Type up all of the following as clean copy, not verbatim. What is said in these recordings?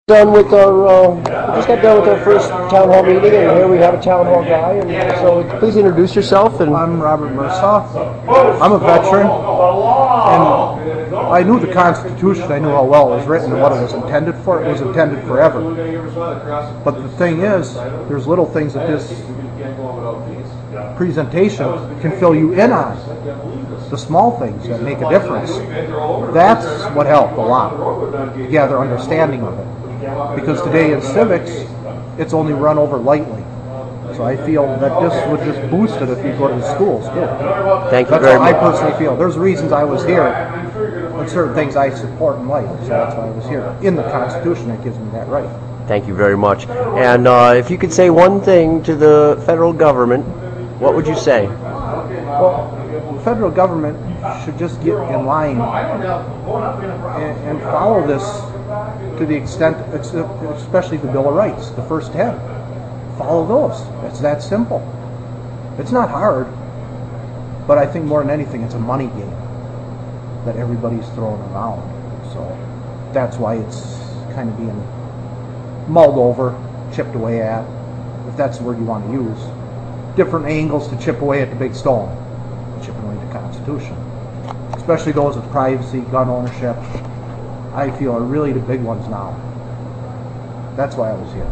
Done with our, we just got done with our first town hall meeting, and here we have a town hall guy. And so, please introduce yourself. And I'm Robert Mursaw. I'm a veteran, and I knew the Constitution. I knew how well it was written and what it was intended for. It was intended forever. But the thing is, there's little things that this presentation can fill you in on. The small things that make a difference. That's what helped a lot. To gather understanding of it. Because today in civics, it's only run over lightly. So I feel that this would just boost it if you go to the schools too. Thank you that's very how much. I personally feel. There's reasons I was here, and certain things I support in life. So that's why I was here. In the Constitution, that gives me that right. Thank you very much. And if you could say one thing to the federal government, what would you say? Well, the federal government should just get in line and follow this to the extent, especially the Bill of Rights, the first 10. Follow those. It's that simple. It's not hard, but I think more than anything, it's a money game that everybody's throwing around. So that's why it's kind of being mulled over, chipped away at, if that's the word you want to use. Different angles to chip away at the big stone, chipping away at the Constitution. Especially those with privacy, gun ownership, I feel are really the big ones now. That's why I was here.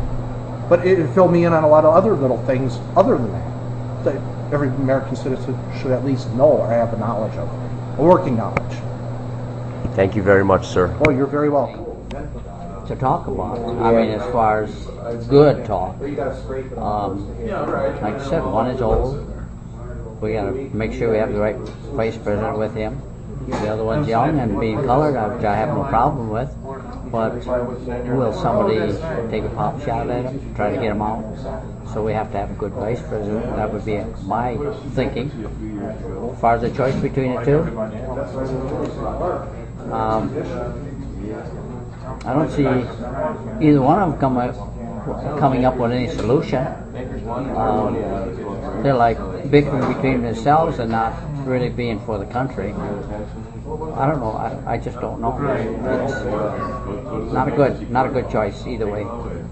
But it filled me in on a lot of other little things other than that every American citizen should at least know or have a knowledge of, a working knowledge. Thank you very much, sir. Oh, you're very welcome. To talk about. I mean, as far as good talk. Like I said, one is old. We got to make sure we have the right vice president with him. The other one's young and being colored, which I have no problem with. But will somebody take a pop shot at him, try to get him out? So we have to have a good vice president. That would be my thinking. As far as the choice between the two, I don't see either one of them coming up with any solution. They're like bickering between themselves and not really being for the country. I don't know. I just don't know. It's not a good choice either way.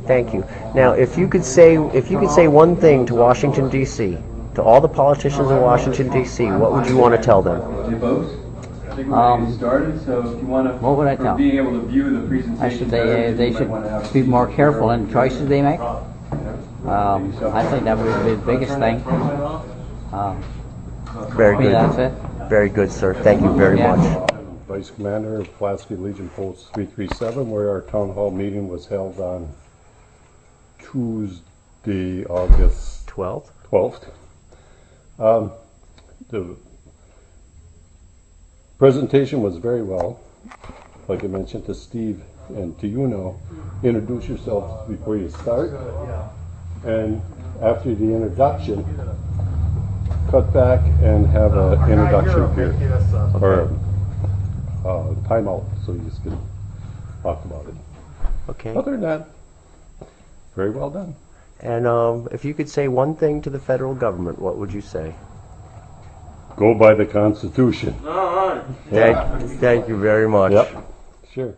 Thank you. Now, if you could say one thing to Washington D.C., to all the politicians in Washington D.C., what would you want to tell them? What would I tell them? I should they should be more careful in the choices they make. I think that would be the biggest thing. Very good. That's it. Very good, sir. Thank you very much. Vice Commander of Pulaski Legion Post 337, where our town hall meeting was held on Tuesday, August 12th. The presentation was very well. Like I mentioned to Steve and to you now, introduce yourself before you start. And after the introduction, cut back and have an introduction period or timeout so you just can talk about it. Okay. Other than that, very well done. And if you could say one thing to the federal government, what would you say? Go by the Constitution. Thank you very much. Yep. Sure.